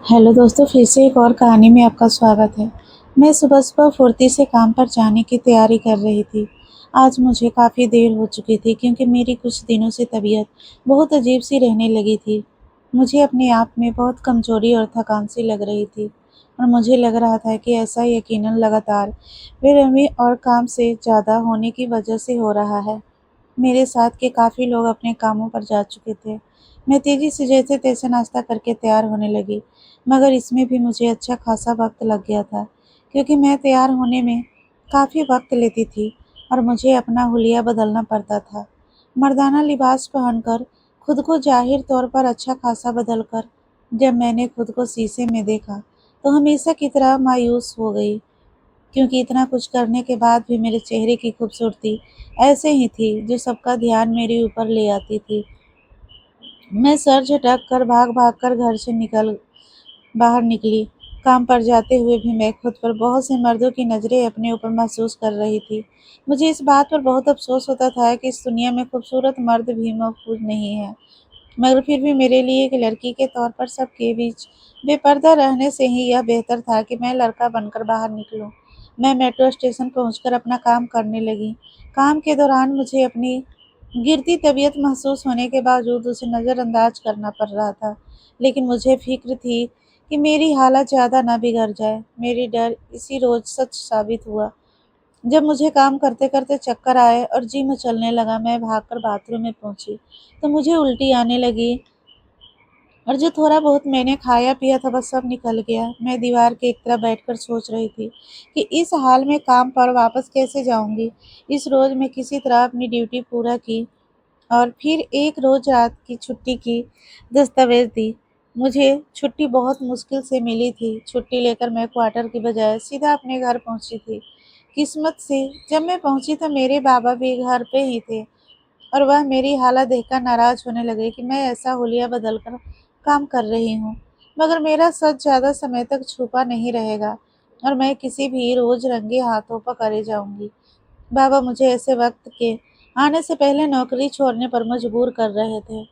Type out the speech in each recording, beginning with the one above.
Hello दोस्तों, फिर से एक और कहानी में आपका स्वागत है। मैं सुबह-सुबह फुर्ती से काम पर जाने की तैयारी कर रही थी। आज मुझे काफ़ी देर हो चुकी थी क्योंकि मेरी कुछ दिनों से तबीयत बहुत अजीब-सी रहने लगी थी। मुझे अपने आप में बहुत कमज़ोरी और थकान-सी लग रही थी और मुझे लग रहा था कि ऐसा यकीनन लगातार बेरहमी और काम से ज़्यादा होने की वजह से हो रहा है। मेरे साथ के काफ़ी लोग अपने कामों पर जा चुके थे। मैं तेज़ी से जैसे-तैसे नाश्ता करके तैयार होने लगी, मगर इसमें भी मुझे अच्छा खासा वक़्त लग गया था, क्योंकि मैं तैयार होने में काफ़ी वक़्त लेती थी और मुझे अपना हुलिया बदलना पड़ता था। मर्दाना लिबास पहनकर खुद को ज़ाहिर तौर पर अच्छा खासा बदल कर जब मैंने खुद को शीशे में देखा, तो हमेशा की तरह मायूस हो गई। क्योंकि इतना कुछ करने के बाद भी मेरे चेहरे की खूबसूरती ऐसे ही थी जो सबका ध्यान मेरे ऊपर ले आती थी। मैं सर झटक कर भाग-भाग कर घर से बाहर निकली। काम पर जाते हुए भी मैं खुद पर बहुत से मर्दों की नज़रें अपने ऊपर महसूस कर रही थी। मुझे इस बात पर बहुत अफ़सोस होता था कि इस दुनिया में खूबसूरत मर्द भी महफूज़ नहीं हैं। मगर फिर भी मेरे लिए एक लड़की के तौर पर सबके बीच बेपर्दा रहने से ही यह बेहतर था कि मैं लड़का बनकर बाहर निकलूं। मैं मेट्रो स्टेशन पहुंचकर अपना काम करने लगी। काम के दौरान मुझे अपनी गिरती तबीयत महसूस होने के बावजूद उसे नज़रअंदाज करना पड़ रहा था, लेकिन मुझे फिक्र थी कि मेरी हालत ज़्यादा ना बिगड़ जाए। मेरी डर इसी रोज़ सच साबित हुआ। जब मुझे काम करते-करते चक्कर आए और जी मचलने लगा, मैं भागकर बाथरूम में पहुंची, तो मुझे उल्टी आने लगी और जो थोड़ा बहुत मैंने खाया पिया था, बस सब निकल गया। मैं दीवार के एक तरफ बैठकर सोच रही थी कि इस हाल में काम पर वापस कैसे जाऊंगी। इस रोज़ मैं किसी तरह अपनी ड्यूटी पूरा की और फिर एक रोज़ रात की छुट्टी की दस्तावेज़ दी। मुझे छुट्टी बहुत मुश्किल से मिली थी। छुट्टी लेकर मैं क्वार्टर की बजाय सीधा अपने घर पहुंची थी। किस्मत से जब मैं पहुंची तो मेरे बाबा भी घर पे ही थे और वह मेरी हालत देखकर नाराज़ होने लगे कि मैं ऐसा हुलिया बदल कर काम कर रही हूँ। मगर मेरा सच ज़्यादा समय तक छुपा नहीं रहेगा और मैं किसी भी रोज़ रंगे हाथों पकड़े जाऊंगी। बाबा मुझे ऐसे वक्त के आने से पहले नौकरी छोड़ने पर मजबूर कर रहे थे,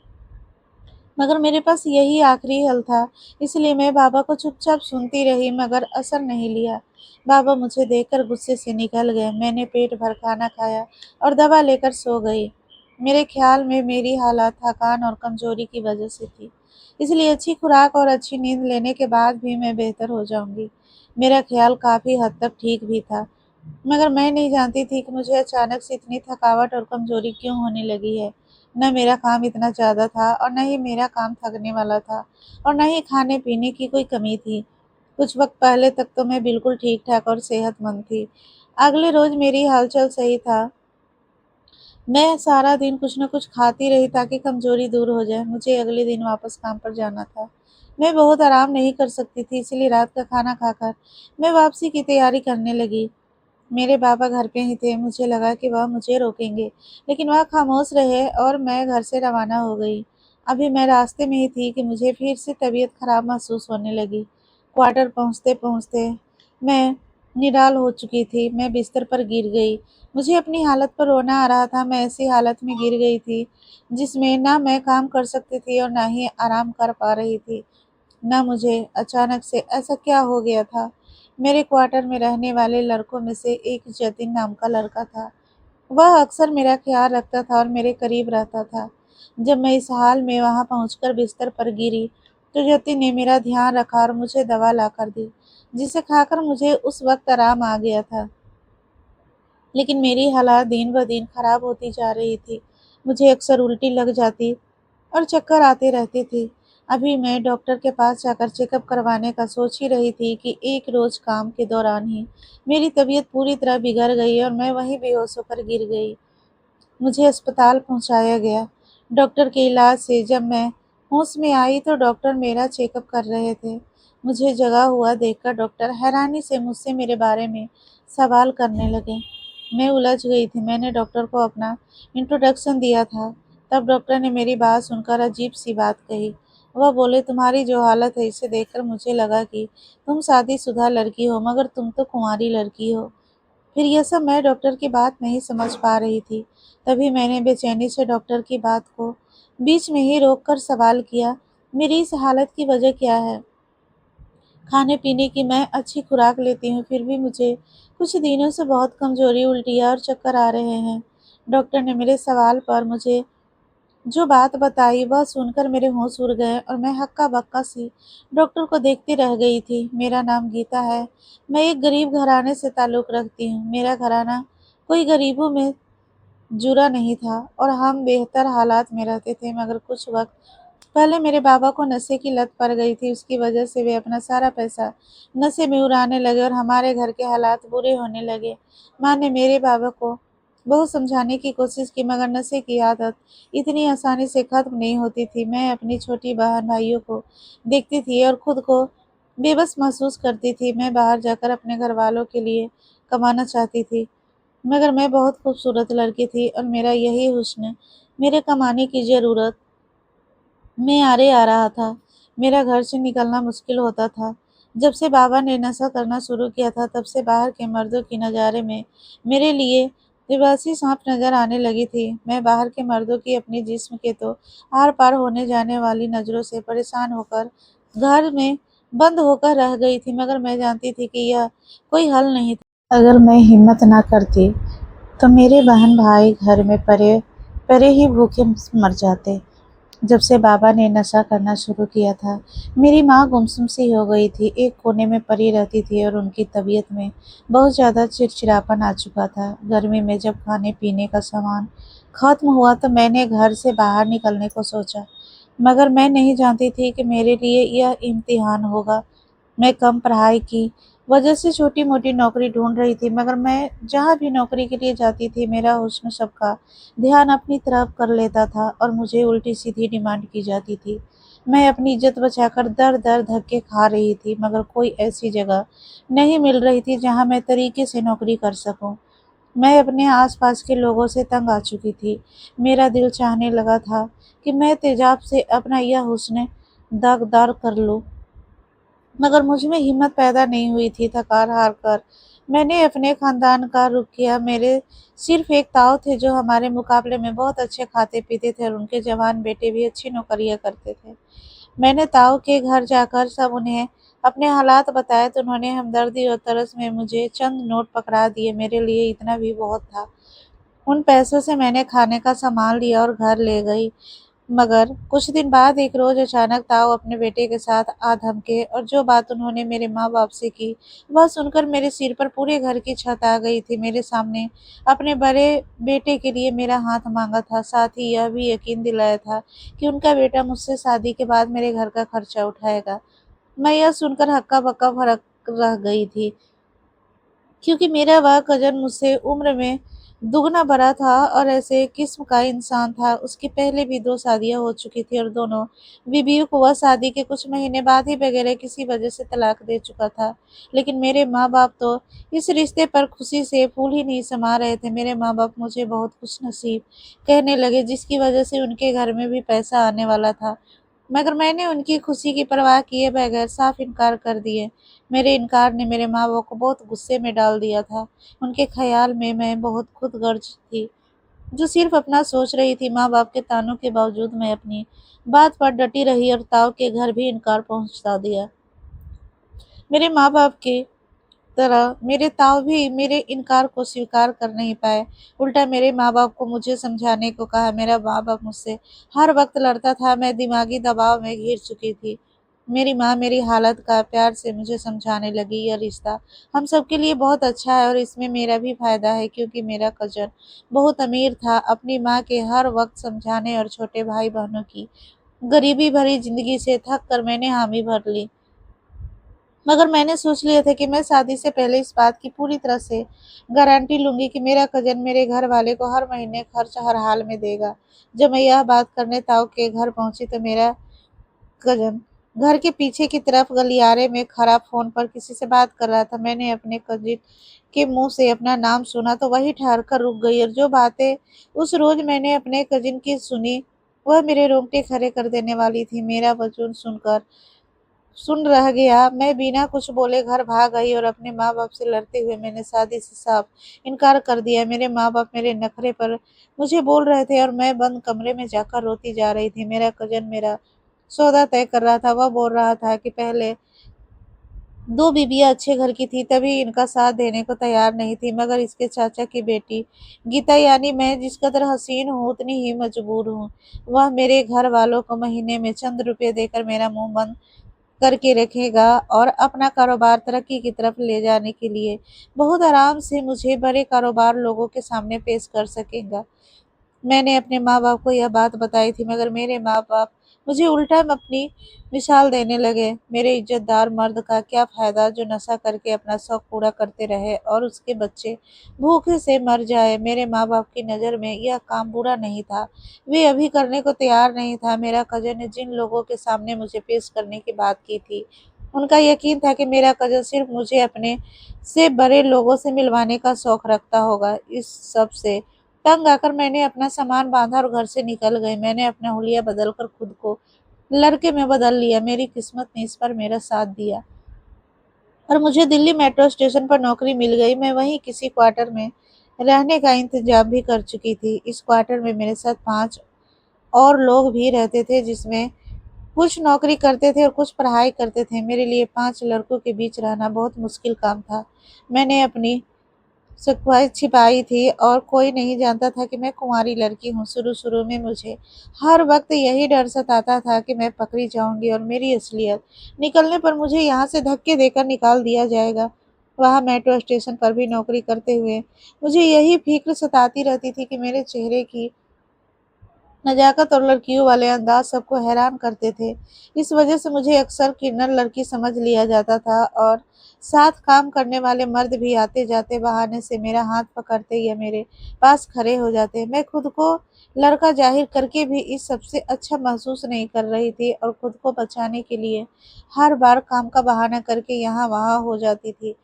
मगर मेरे पास यही आखिरी हल था। इसलिए मैं बाबा को चुपचाप सुनती रही, मगर असर नहीं लिया। बाबा मुझे देखकर गुस्से से निकल गए। मैंने पेट भर खाना खाया और दवा लेकर सो गई। मेरे ख्याल में मेरी हालत थकान और कमजोरी की वजह से थी, इसलिए अच्छी खुराक और अच्छी नींद लेने के बाद भी मैं बेहतर हो जाऊंगी। मेरा ख्याल काफी हद तक ठीक भी था, मगर मैं नहीं जानती थी कि मुझे अचानक से इतनी थकावट और कमज़ोरी क्यों होने लगी है। न मेरा काम इतना ज़्यादा था और न ही मेरा काम थकने वाला था और न ही खाने-पीने की कोई कमी थी। कुछ वक़्त पहले तक तो मैं बिल्कुल ठीक-ठाक और सेहतमंद थी। अगले रोज़ मेरी हलचल सही था। मैं सारा दिन कुछ न कुछ खाती रही ताकि कमज़ोरी दूर हो जाए। मुझे अगले दिन वापस काम पर जाना था। मैं बहुत आराम नहीं कर सकती थी, इसलिए रात का खाना खाकर मैं वापसी की तैयारी करने लगी। मेरे बाबा घर पे ही थे। मुझे लगा कि वह मुझे रोकेंगे, लेकिन वह खामोश रहे और मैं घर से रवाना हो गई। अभी मैं रास्ते में ही थी कि मुझे फिर से तबीयत खराब महसूस होने लगी। क्वार्टर पहुँचते-पहुँचते मैं निडाल हो चुकी थी। मैं बिस्तर पर गिर गई। मुझे अपनी हालत पर रोना आ रहा था। मैं ऐसी हालत में गिर गई थी, जिसमें ना मैं काम कर सकती थी और ना ही आराम कर पा रही थी। ना मुझे अचानक से ऐसा क्या हो गया था। मेरे क्वार्टर में रहने वाले लड़कों में से एक जतिन नाम का लड़का था। वह अक्सर मेरा ख्याल रखता था और मेरे करीब रहता था। जब मैं इस हाल में वहां पहुंचकर बिस्तर पर गिरी, तो जतिन ने मेरा ध्यान रखा और मुझे दवा लाकर दी, जिसे खाकर मुझे उस वक्त आराम आ गया था। लेकिन मेरी हालत दिन ब दिन खराब होती जा रही थी। मुझे अक्सर उल्टी लग जाती और चक्कर आते रहते थे। अभी मैं डॉक्टर के पास जाकर चेकअप करवाने का सोच ही रही थी कि एक रोज काम के दौरान ही मेरी तबीयत पूरी तरह बिगड़ गई और मैं वहीं बेहोश होकर गिर गई। मुझे अस्पताल पहुंचाया गया। डॉक्टर के इलाज से जब मैं होश में आई तो डॉक्टर मेरा चेकअप कर रहे थे। मुझे जगा हुआ देखकर डॉक्टर हैरानी से मुझसे मेरे बारे में सवाल करने लगे। मैं उलझ गई थी। मैंने डॉक्टर को अपना इंट्रोडक्शन दिया था। तब डॉक्टर ने मेरी बात सुनकर अजीब सी बात कही। वह बोले, तुम्हारी जो हालत है इसे देखकर मुझे लगा कि तुम शादीशुदा लड़की हो, मगर तुम तो कुंवारी लड़की हो। फिर ये सब मैं डॉक्टर की बात नहीं समझ पा रही थी। तभी मैंने बेचैनी से डॉक्टर की बात को बीच में ही रोककर सवाल किया, मेरी इस हालत की वजह क्या है? کھانے پینے کی میں اچھی خوراک لیتی ہوں، پھر بھی مجھے کچھ دنوں سے بہت کمزوری، الٹیاں اور چکر آ رہے ہیں۔ ڈاکٹر نے میرے سوال پر مجھے جو بات بتائی وہ سن کر میرے ہوش اڑ گئے اور میں ہکا بکا سی ڈاکٹر کو دیکھتی رہ گئی تھی۔ میرا نام گیتا ہے، میں ایک غریب گھرانے سے تعلق رکھتی ہوں۔ میرا گھرانہ کوئی غریبوں میں جرا نہیں تھا اور ہم بہتر حالات میں رہتے تھے، مگر کچھ وقت پہلے میرے بابا کو نشے کی لت پڑ گئی تھی۔ اس کی وجہ سے وہ اپنا سارا پیسہ نشے میں اڑانے لگے اور ہمارے گھر کے حالات برے ہونے لگے۔ ماں نے میرے بابا کو بہت سمجھانے کی کوشش کی، مگر نشے کی عادت اتنی آسانی سے ختم نہیں ہوتی تھی۔ میں اپنی چھوٹی بہن بھائیوں کو دیکھتی تھی اور خود کو بے بس محسوس کرتی تھی۔ میں باہر جا کر اپنے گھر والوں کے لیے کمانا چاہتی تھی، مگر میں بہت خوبصورت لڑکی تھی اور میرا یہی حسن میرے کمانے کی ضرورت میں آرے آ رہا تھا۔ میرا گھر سے نکلنا مشکل ہوتا تھا۔ جب سے بابا نے نشہ کرنا شروع کیا تھا، تب سے باہر کے مردوں کی نظارے میں میرے لیے لباسی سانپ نظر آنے لگی تھی۔ میں باہر کے مردوں کی اپنے جسم کے تو آر پار ہونے جانے والی نظروں سے پریشان ہو کر گھر میں بند ہو کر رہ گئی تھی، مگر میں جانتی تھی کہ یہ کوئی حل نہیں تھا۔ اگر میں ہمت نہ کرتی تو میرے بہن بھائی گھر میں پڑے پڑے ہی بھوکے مر جاتے۔ جب سے بابا نے نشہ کرنا شروع کیا تھا، میری ماں گمسم سی ہو گئی تھی، ایک کونے میں پڑی رہتی تھی اور ان کی طبیعت میں بہت زیادہ چڑچڑاپن آ چکا تھا۔ گرمی میں جب کھانے پینے کا سامان ختم ہوا تو میں نے گھر سے باہر نکلنے کو سوچا، مگر میں نہیں جانتی تھی کہ میرے لیے یہ امتحان ہوگا۔ میں کم پڑھائی کی وجہ سے چھوٹی موٹی نوکری ڈھونڈ رہی تھی، مگر میں جہاں بھی نوکری کے لیے جاتی تھی، میرا حسن سب کا دھیان اپنی طرف کر لیتا تھا اور مجھے الٹی سیدھی ڈیمانڈ کی جاتی تھی۔ میں اپنی عزت بچا کر در در دھکے کھا رہی تھی، مگر کوئی ایسی جگہ نہیں مل رہی تھی جہاں میں طریقے سے نوکری کر سکوں۔ میں اپنے آس پاس کے لوگوں سے تنگ آ چکی تھی۔ میرا دل چاہنے لگا تھا کہ میں تیزاب سے اپنا یہ حسن داغدار کر لوں، مگر مجھ میں ہمت پیدا نہیں ہوئی تھی۔ تھکار ہار کر میں نے اپنے خاندان کا رخ کیا۔ میرے صرف ایک تاؤ تھے جو ہمارے مقابلے میں بہت اچھے کھاتے پیتے تھے اور ان کے جوان بیٹے بھی اچھی نوکریاں کرتے تھے۔ میں نے تاؤ کے گھر جا کر سب انہیں اپنے حالات بتائے تو انہوں نے ہمدردی اور ترس میں مجھے چند نوٹ پکڑا دیے۔ میرے لیے اتنا بھی بہت تھا۔ ان پیسوں سے میں نے کھانے کا سامان لیا اور گھر لے گئی، مگر کچھ دن بعد ایک روز اچانک تاؤ اپنے بیٹے کے ساتھ آ دھمکے اور جو بات انہوں نے میرے ماں باپ سے کی وہ سن کر میرے سر پر پورے گھر کی چھت آ گئی تھی۔ میرے سامنے اپنے بڑے بیٹے کے لیے میرا ہاتھ مانگا تھا، ساتھ ہی یہ بھی یقین دلایا تھا کہ ان کا بیٹا مجھ سے شادی کے بعد میرے گھر کا خرچہ اٹھائے گا۔ میں یہ سن کر ہکا بکا فرق رہ گئی تھی، کیونکہ میرا وہ کزن مجھ سے عمر میں دگنا بڑا تھا اور ایسے قسم کا انسان تھا۔ اس کی پہلے بھی 2 شادیاں ہو چکی تھی اور دونوں بیویوں کو وہ شادی کے کچھ مہینے بعد ہی بغیر کسی وجہ سے طلاق دے چکا تھا، لیکن میرے ماں باپ تو اس رشتے پر خوشی سے پھول ہی نہیں سما رہے تھے۔ میرے ماں باپ مجھے بہت خوش نصیب کہنے لگے، جس کی وجہ سے ان کے گھر میں بھی پیسہ آنے والا تھا، مگر میں نے ان کی خوشی کی پرواہ کیے بغیر صاف انکار کر دیے۔ میرے انکار نے میرے ماں باپ کو بہت غصے میں ڈال دیا تھا۔ ان کے خیال میں بہت خود غرض تھی جو صرف اپنا سوچ رہی تھی۔ ماں باپ کے طعنوں کے باوجود میں اپنی بات پر ڈٹی رہی اور تاؤ کے گھر بھی انکار پہنچا دیا۔ میرے ماں باپ کی طرح میرے تاؤ بھی میرے انکار کو سویکار کر نہیں پائے، الٹا میرے ماں باپ کو مجھے سمجھانے کو کہا۔ میرا ماں باپ مجھ سے ہر وقت لڑتا تھا، میں دماغی دباؤ میں گھر چکی تھی۔ میری ماں میری حالت کا پیار سے مجھے سمجھانے لگی، یہ رشتہ ہم سب کے لیے بہت اچھا ہے اور اس میں میرا بھی فائدہ ہے، کیونکہ میرا کزن بہت امیر تھا۔ اپنی ماں کے ہر وقت سمجھانے اور چھوٹے بھائی بہنوں کی غریبی بھری زندگی سے تھک کر میں نے حامی بھر لی، مگر میں نے سوچ لیا تھا کہ میں شادی سے پہلے اس بات کی پوری طرح سے گارنٹی لوں گی کہ میرا کزن میرے گھر والے کو ہر مہینے خرچ ہر حال میں دے گا۔ جب میں یہ بات کرنے تاؤ کے گھر پہنچی تو میرا کزن گھر کے پیچھے کی طرف گلیارے میں کھڑا فون پر کسی سے بات کر رہا تھا۔ میں نے اپنے کزن کے منہ سے اپنا نام سنا تو وہی ٹھہر کر رک گئی، اور جو باتیں اس روز میں نے اپنے کزن کی سنی وہ میرے رونگٹے کھڑے کر دینے والی تھی۔ میرا وجود سن رہ گیا۔ میں بنا کچھ بولے گھر بھاگ آئی اور اپنے ماں باپ سے لڑتے ہوئے میں نے شادی سے صاف انکار کر دیا۔ میرے ماں باپ میرے نخرے پر مجھے بول رہے تھے اور میں بند کمرے میں جا کر روتی جا رہی تھی۔ میرا کزن میرا سودا طے کر رہا تھا، وہ بول رہا تھا کہ پہلے दो बीवियाँ अच्छे घर की थी तभी इनका साथ देने को तैयार नहीं थी, मगर इसके चाचा की बेटी गीता यानी मैं जिस कदर हसीन हूँ उतनी ही मजबूर हूँ। वह मेरे घर वालों को महीने में चंद रुपए देकर मेरा मुंह बंद करके रखेगा और अपना कारोबार तरक्की की तरफ ले जाने के लिए बहुत आराम से मुझे बड़े कारोबार लोगों के सामने पेश कर सकेगा। मैंने अपने माँ-बाप को यह बात बताई थी, मगर मेरे माँ-बाप मुझे उल्टा अपनी मिसाल देने लगे। मेरे इज़्ज़तदार मर्द का क्या फ़ायदा जो नशा करके अपना शौक पूरा करते रहे और उसके बच्चे भूखे से मर जाए। मेरे माँ-बाप की नज़र में यह काम बुरा नहीं था। वे अभी करने को तैयार नहीं था। मेरा कज़न ने जिन लोगों के सामने मुझे पेश करने की बात की थी, उनका यकीन था कि मेरा कज़न सिर्फ़ मुझे अपने से बड़े लोगों से मिलवाने का शौक रखता होगा। इस सब से तंग आकर मैंने अपना सामान बांधा और घर से निकल गई। मैंने अपना हुलिया बदलकर खुद को लड़के में बदल लिया। मेरी किस्मत ने इस पर मेरा साथ दिया और मुझे दिल्ली मेट्रो स्टेशन पर नौकरी मिल गई। मैं वहीं किसी क्वार्टर में रहने का इंतजाम भी कर चुकी थी। इस क्वार्टर में मेरे साथ 5 और लोग भी रहते थे, जिसमें कुछ नौकरी करते थे और कुछ पढ़ाई करते थे। मेरे लिए 5 लड़कों के बीच रहना बहुत मुश्किल काम था। मैंने अपनी सकवाई छिपाई थी और कोई नहीं जानता था कि मैं कुंवारी लड़की हूँ। शुरू-शुरू में मुझे हर वक़्त यही डर सताता था कि मैं पकड़ी जाऊँगी और मेरी असलियत निकलने पर मुझे यहाँ से धक्के देकर निकाल दिया जाएगा। वहाँ मेट्रो स्टेशन पर भी नौकरी करते हुए मुझे यही फ़िक्र सताती रहती थी कि मेरे चेहरे की नज़ाकत और लड़कियों वाले अंदाज़ सबको हैरान करते थे। इस वजह से मुझे अक्सर किन्नर लड़की समझ लिया जाता था और साथ काम करने वाले मर्द भी आते-जाते बहाने से मेरा हाथ पकड़ते या मेरे पास खड़े हो जाते। मैं खुद को लड़का ज़ाहिर करके भी इस सबसे अच्छा महसूस नहीं कर रही थी और खुद को बचाने के लिए हर बार काम का बहाना करके यहाँ-वहाँ हो जाती थी।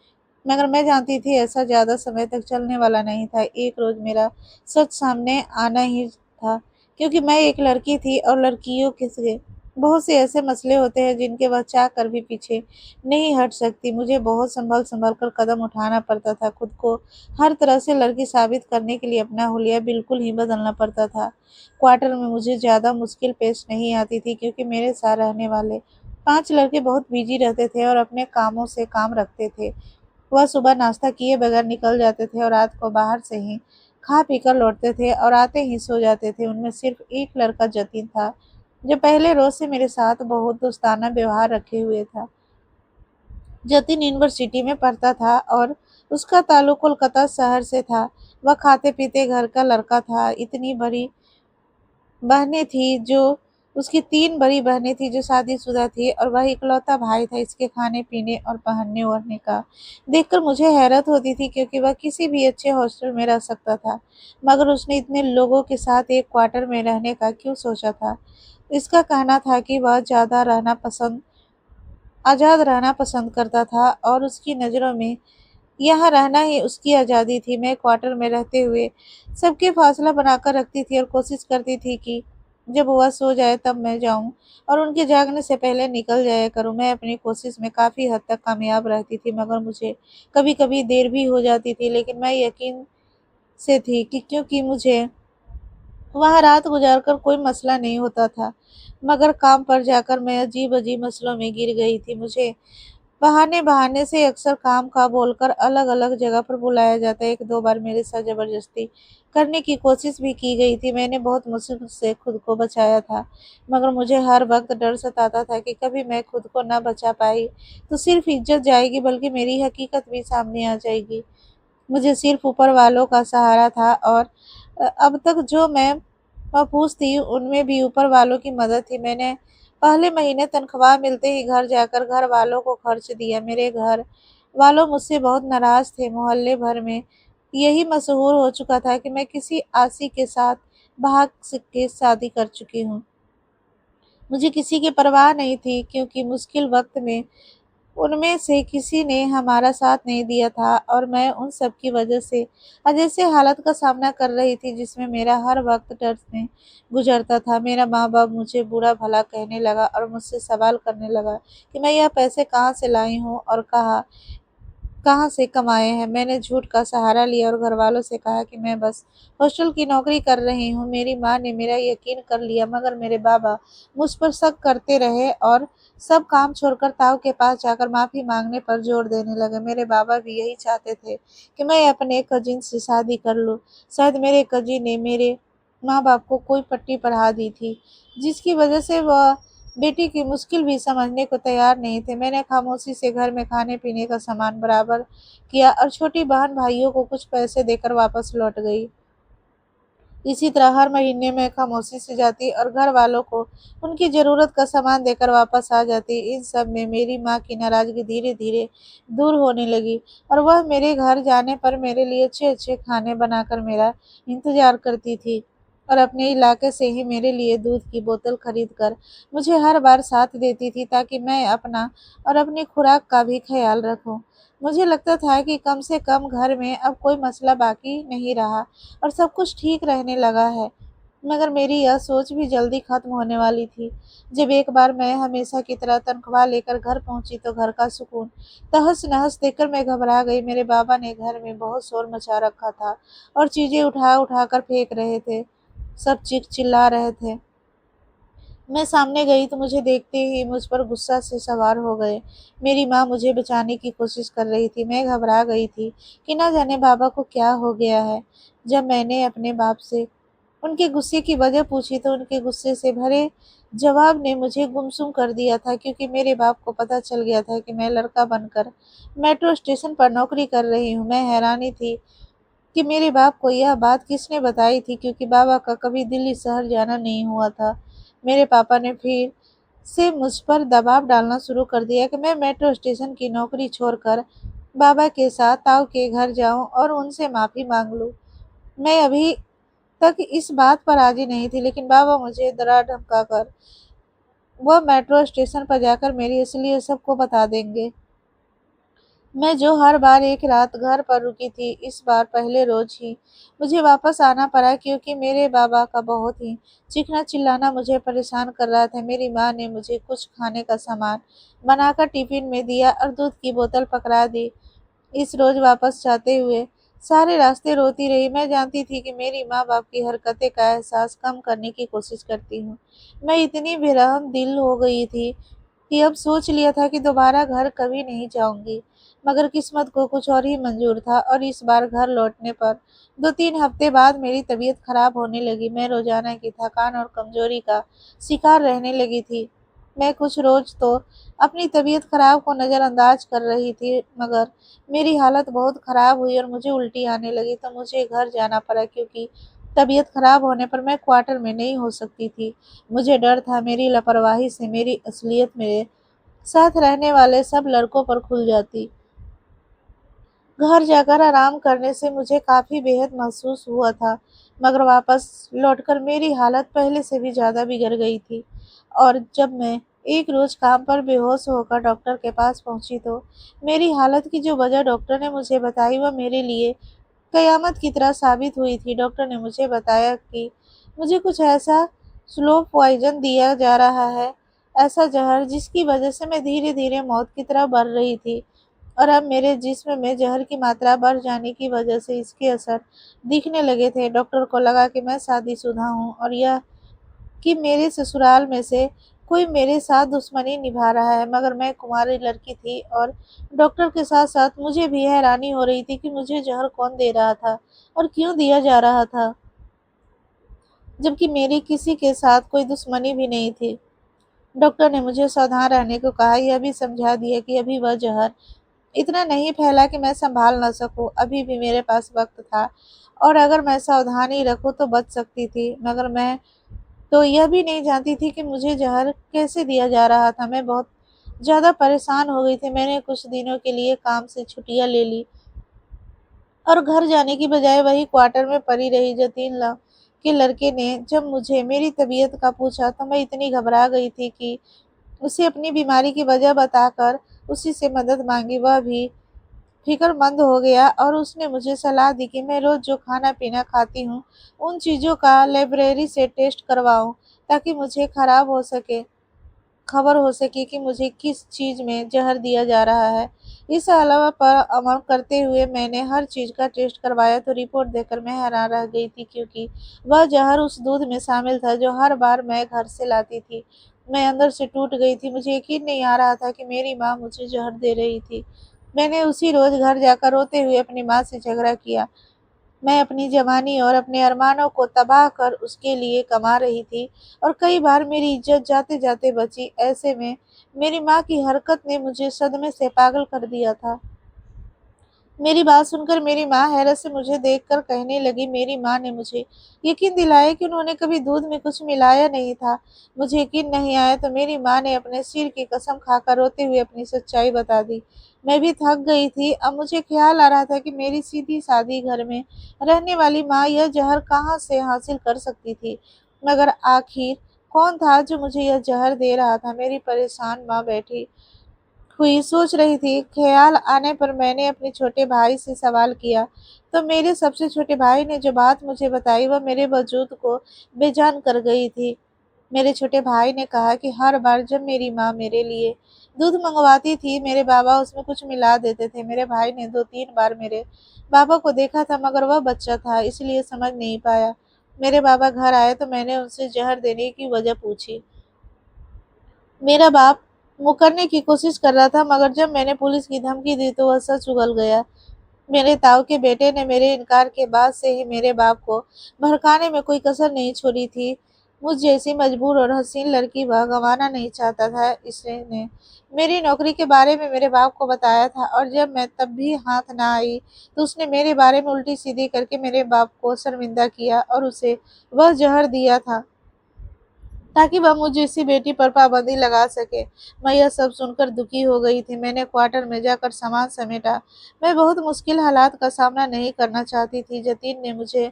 मगर मैं जानती थी ऐसा ज़्यादा समय तक चलने वाला नहीं था। एक रोज़ मेरा सच सामने आना ही था, क्योंकि मैं एक लड़की थी और लड़कियों के से बहुत से ऐसे मसले होते हैं जिनके वह चाह कर भी पीछे नहीं हट सकती। मुझे बहुत सँभल-सँभल कर कदम उठाना पड़ता था। खुद को हर तरह से लड़की साबित करने के लिए अपना हुलिया बिल्कुल ही बदलना पड़ता था। क्वार्टर में मुझे ज़्यादा मुश्किल पेश नहीं आती थी, क्योंकि मेरे साथ रहने वाले 5 लड़के बहुत बिज़ी रहते थे और अपने कामों से काम रखते थे। वह सुबह नाश्ता किए बगैर निकल जाते थे और रात को बाहर से ही खा पी कर लौटते थे और आते ही सो जाते थे। उनमें सिर्फ एक लड़का जतिन था, जो पहले रोज़ से मेरे साथ बहुत दोस्ताना व्यवहार रखे हुए था। जतिन यूनिवर्सिटी में पढ़ता था और उसका ताल्लुक कोलकाता शहर से था। वह खाते-पीते घर का लड़का था। इतनी बड़ी बहनें थीं जो उसकी 3 बड़ी बहनें थीं जो शादीशुदा थीं और वह इकलौता भाई था। इसके खाने-पीने और पहनने-ओढ़ने का देखकर मुझे हैरत होती थी, क्योंकि वह किसी भी अच्छे हॉस्टल में रह सकता था, मगर उसने इतने लोगों के साथ एक क्वार्टर में रहने का क्यों सोचा था? इसका कहना था कि वह आज़ाद रहना पसंद करता था और उसकी नज़रों में यहाँ रहना ही उसकी आज़ादी थी। मैं क्वार्टर में रहते हुए सबके फासला बनाकर रखती थी और कोशिश करती थी कि जब वह सो जाए तब मैं जाऊँ और उनके जागने से पहले निकल जाया करूँ। मैं अपनी कोशिश में काफ़ी हद तक कामयाब रहती थी, मगर मुझे कभी-कभी देर भी हो जाती थी। लेकिन मैं यकीन से थी कि क्योंकि मुझे वहाँ रात गुज़ार कर कोई मसला नहीं होता था, मगर काम पर जाकर मैं अजीब-अजीब मसलों में घिर गई थी। मुझे बहाने-बहाने से अक्सर काम का बोलकर अलग-अलग जगह पर बुलाया जाता। 1-2 बार मेरे साथ ज़बरदस्ती करने की कोशिश भी की गई थी। मैंने बहुत मुश्किल से खुद को बचाया था, मगर मुझे हर वक़्त डर सताता था कि कभी मैं खुद को ना बचा पाई, तो सिर्फ़ इज़्ज़त जाएगी, बल्कि मेरी हकीकत भी सामने आ जाएगी। मुझे सिर्फ़ ऊपर वालों का सहारा था और अब तक जो मैं महफूज़ थी, उनमें भी ऊपर वालों की मदद थी। मैंने पहले महीने तनख्वाह मिलते ही घर जाकर घर वालों को खर्च दिया। मेरे घर वालों मुझसे बहुत नाराज़ थे। मोहल्ले भर में यही मशहूर हो चुका था कि मैं किसी आशी के साथ भाग के शादी कर चुकी हूँ। मुझे किसी की परवाह नहीं थी, क्योंकि मुश्किल वक़्त में उनमें से किसी ने हमारा साथ नहीं दिया था और मैं उन सब की वजह से आज ऐसे हालात का सामना कर रही थी, जिसमें मेरा हर वक़्त डर में गुज़रता था। मेरा माँ-बाप मुझे बुरा-भला कहने लगा और मुझसे सवाल करने लगा कि मैं यह पैसे कहाँ से लाई हूँ और कहाँ कहाँ से कमाए हैं। मैंने झूठ का सहारा लिया और घर वालों से कहा कि मैं बस हॉस्टल की नौकरी कर रही हूँ। मेरी माँ ने मेरा यकीन कर लिया, मगर मेरे बाबा मुझ पर शक करते रहे और सब काम छोड़कर ताऊ के पास जाकर माफ़ी मांगने पर जोर देने लगे। मेरे बाबा भी यही चाहते थे कि मैं अपने कजिन से शादी कर लूँ। शायद मेरे कजिन ने मेरे माँ बाप को कोई पट्टी पढ़ा दी थी, जिसकी वजह से वह बेटी की मुश्किल भी समझने को तैयार नहीं थे। मैंने खामोशी से घर में खाने पीने का सामान बराबर किया और छोटी बहन भाइयों को कुछ पैसे देकर वापस लौट गई। इसी तरह हर महीने मैं खामोशी से जाती और घर वालों को उनकी ज़रूरत का सामान देकर वापस आ जाती। इन सब में मेरी माँ की नाराज़गी धीरे धीरे दूर होने लगी और वह मेरे घर जाने पर मेरे लिए अच्छे अच्छे खाने बनाकर मेरा इंतज़ार करती थी और अपने इलाके से ही मेरे लिए दूध की बोतल खरीद कर मुझे हर बार साथ देती थी, ताकि मैं अपना और अपनी खुराक का भी ख्याल रखूं। मुझे लगता था कि कम से कम घर में अब कोई मसला बाकी नहीं रहा और सब कुछ ठीक रहने लगा है। मगर मेरी यह सोच भी जल्दी खत्म होने वाली थी। जब एक बार मैं हमेशा की तरह तनख्वाह लेकर घर पहुंची तो घर का सुकून तहस नहस देखकर मैं घबरा गई। मेरे बाबा ने घर में बहुत शोर मचा रखा था और चीजें उठा उठा कर फेंक रहे थे। सब चीख चिल्ला रहे थे। मैं सामने गई तो मुझे देखते ही मुझ पर गुस्सा से सवार हो गए। मेरी माँ मुझे बचाने की कोशिश कर रही थी। मैं घबरा गई थी कि न जाने बाबा को क्या हो गया है। जब मैंने अपने बाप से उनके गुस्से की वजह पूछी तो उनके गुस्से से भरे जवाब ने मुझे गुमसुम कर दिया था, क्योंकि मेरे बाप को पता चल गया था कि मैं लड़का बनकर मेट्रो स्टेशन पर नौकरी कर रही हूँ। मैं हैरानी थी कि मेरे बाप को यह बात किसने बताई थी, क्योंकि बाबा का कभी दिल्ली शहर जाना नहीं हुआ था। मेरे पापा ने फिर से मुझ पर दबाव डालना शुरू कर दिया कि मैं मेट्रो स्टेशन की नौकरी छोड़कर बाबा के साथ ताऊ के घर जाऊं और उनसे माफ़ी मांग लूं। मैं अभी तक इस बात पर राजी नहीं थी, लेकिन बाबा मुझे डरा धमका कर वह मेट्रो स्टेशन पर जाकर मेरी असलियत सबको बता देंगे। मैं जो हर बार एक रात घर पर रुकी थी, इस बार पहले रोज ही मुझे वापस आना पड़ा, क्योंकि मेरे बाबा का बहुत ही चीखना चिल्लाना मुझे परेशान कर रहा था। मेरी माँ ने मुझे कुछ खाने का सामान बनाकर टिफिन में दिया और दूध की बोतल पकड़ा दी। इस रोज वापस जाते हुए सारे रास्ते रोती रही। मैं जानती थी कि मेरी माँ बाप की हरकतें का एहसास कम करने की कोशिश करती हूँ। मैं इतनी बेरहम दिल हो गई थी कि अब सोच लिया था कि दोबारा घर कभी नहीं जाऊंगी। मगर किस्मत को कुछ और ही मंजूर था और इस बार घर लौटने पर 2-3 हफ्ते बाद मेरी तबीयत खराब होने लगी। मैं रोजाना की थकान और कमजोरी का शिकार रहने लगी थी। मैं कुछ रोज तो अपनी तबीयत खराब को नज़रअंदाज कर रही थी, मगर मेरी हालत बहुत खराब हुई और मुझे उल्टी आने लगी तो मुझे घर जाना पड़ा, क्योंकि तबीयत खराब होने पर मैं क्वार्टर में नहीं हो सकती थी। मुझे डर था मेरी लापरवाही से मेरी असलियत मेरे साथ रहने वाले सब लड़कों पर खुल जाती। घर जाकर आराम करने से मुझे काफ़ी बेहद महसूस हुआ था, मगर वापस लौटकर मेरी हालत पहले से भी ज़्यादा बिगड़ गई थी। और जब मैं एक रोज़ काम पर बेहोश होकर डॉक्टर के पास पहुंची तो मेरी हालत की जो वजह डॉक्टर ने मुझे बताई वह मेरे लिए कयामत की तरह साबित हुई थी। डॉक्टर ने मुझे बताया कि मुझे कुछ ऐसा स्लो पॉइजन दिया जा रहा है, ऐसा जहर जिसकी वजह से मैं धीरे धीरे मौत की तरफ बढ़ रही थी और अब मेरे जिस्म में जहर की मात्रा बढ़ जाने की वजह से इसके असर दिखने लगे थे। डॉक्टर को लगा कि मैं शादीशुदा हूँ और यह कि मेरे ससुराल में से कोई मेरे साथ दुश्मनी निभा रहा है, मगर मैं कुंवारी लड़की थी और डॉक्टर के साथ साथ मुझे भी हैरानी हो रही थी कि मुझे जहर कौन दे रहा था और क्यों दिया जा रहा था, जबकि मेरी किसी के साथ कोई दुश्मनी भी नहीं थी। डॉक्टर ने मुझे सावधान रहने को कहा, यह भी समझा दिया कि अभी वह जहर इतना नहीं फैला कि मैं संभाल न सकूं। अभी भी मेरे पास वक्त था और अगर मैं सावधानी रखूं तो बच सकती थी, मगर मैं तो यह भी नहीं जानती थी कि मुझे जहर कैसे दिया जा रहा था। मैं बहुत ज़्यादा परेशान हो गई थी। मैंने कुछ दिनों के लिए काम से छुट्टियां ले ली और घर जाने की बजाय वही क्वार्टर में पड़ी रही। जतीन ला के लड़के ने जब मुझे मेरी तबीयत का पूछा तो मैं इतनी घबरा गई थी कि उसे अपनी बीमारी की वजह बताकर उसी से मदद मांगी। वह भी फिक्रमंद हो गया और उसने मुझे सलाह दी कि मैं रोज़ जो खाना पीना खाती हूँ उन चीज़ों का लाइब्रेरी से टेस्ट करवाऊँ, ताकि मुझे खराब हो सके खबर हो सके कि मुझे किस चीज़ में ज़हर दिया जा रहा है। इस अलावा पर अमल करते हुए मैंने हर चीज़ का टेस्ट करवाया तो रिपोर्ट देखकर मैं हैरान रह गई थी, क्योंकि वह ज़हर उस दूध में शामिल था जो हर बार मैं घर से लाती थी। मैं अंदर से टूट गई थी। मुझे यकीन नहीं आ रहा था कि मेरी माँ मुझे ज़हर दे रही थी। मैंने उसी रोज़ घर जाकर रोते हुए अपनी माँ से झगड़ा किया। मैं अपनी जवानी और अपने अरमानों को तबाह कर उसके लिए कमा रही थी, और कई बार मेरी इज्जत जाते जाते बची। ऐसे में मेरी माँ की हरकत ने मुझे सदमे से पागल कर दिया था। मेरी बात सुनकर मेरी माँ हैरत से मुझे देखकर कहने लगी। मेरी माँ ने मुझे यकीन दिलाया कि उन्होंने कभी दूध में कुछ मिलाया नहीं था। मुझे यकीन नहीं आया तो मेरी माँ ने अपने सिर की कसम खाकर रोते हुए अपनी सच्चाई बता दी। मैं भी थक गई थी। अब मुझे ख्याल आ रहा था कि मेरी सीधी सादी घर में रहने वाली माँ यह जहर कहाँ से हासिल कर सकती थी। मगर आखिर कौन था जो मुझे यह जहर दे रहा था? मेरी परेशान माँ बैठी हुई सोच रही थी। ख्याल आने पर मैंने अपने छोटे भाई से सवाल किया, तो मेरे सबसे छोटे भाई ने जो बात मुझे बताई वह मेरे वजूद को बेजान कर गई थी। मेरे छोटे भाई ने कहा कि हर बार जब मेरी माँ मेरे लिए दूध मंगवाती थी, मेरे बाबा उसमें कुछ मिला देते थे। मेरे भाई ने 2-3 बार मेरे बाबा को देखा था, मगर वह बच्चा था इसलिए समझ नहीं पाया। मेरे बाबा घर आए तो मैंने उनसे जहर देने की वजह पूछी। मेरा बाप मुकरने की कोशिश कर रहा था, मगर जब मैंने पुलिस की धमकी दी तो वह सच उगल गया। मेरे ताऊ के बेटे ने मेरे इनकार के बाद से ही मेरे बाप को भड़काने में कोई कसर नहीं छोड़ी थी। मुझ जैसी मजबूर और हसीन लड़की वह गंवाना नहीं चाहता था। इसने मेरी नौकरी के बारे में मेरे बाप को बताया था, और जब मैं तब भी हाथ ना आई तो उसने मेरे बारे में उल्टी सीधी करके मेरे बाप को शर्मिंदा किया और उसे वह जहर दिया था ताकि वह मुझ जैसी बेटी पर पाबंदी लगा सके। मैं यह सब सुनकर दुखी हो गई थी। मैंने क्वार्टर में जाकर सामान समेटा। मैं बहुत मुश्किल हालात का सामना नहीं करना चाहती थी। जतीन ने मुझे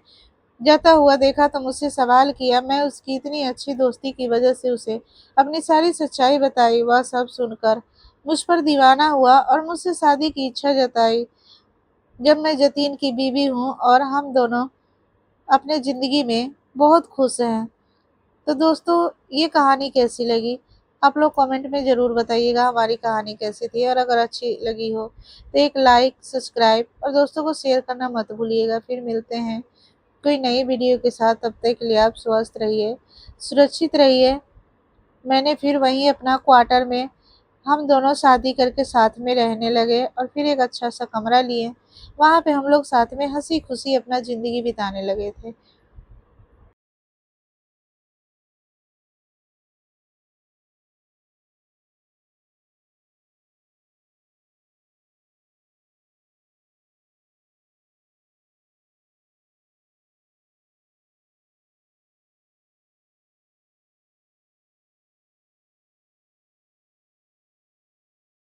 जाता हुआ देखा तो मुझसे सवाल किया। मैं उसकी इतनी अच्छी दोस्ती की वजह से उसे अपनी सारी सच्चाई बताई। वह सब सुनकर मुझ पर दीवाना हुआ और मुझसे शादी की इच्छा जताई। जब मैं जतीन की बीवी हूँ और हम दोनों अपने जिंदगी में बहुत खुश हैं। तो दोस्तों, ये कहानी कैसी लगी? आप लोग कमेंट में ज़रूर बताइएगा हमारी कहानी कैसी थी, और अगर अच्छी लगी हो तो एक लाइक, सब्सक्राइब और दोस्तों को शेयर करना मत भूलिएगा। फिर मिलते हैं कोई नई वीडियो के साथ। तब तक के लिए आप स्वस्थ रहिए, सुरक्षित रहिए। मैंने फिर वहीं अपना क्वार्टर में हम दोनों शादी करके साथ में रहने लगे, और फिर एक अच्छा सा कमरा लिए। वहाँ पे हम लोग साथ में हंसी खुशी अपना ज़िंदगी बिताने लगे थे।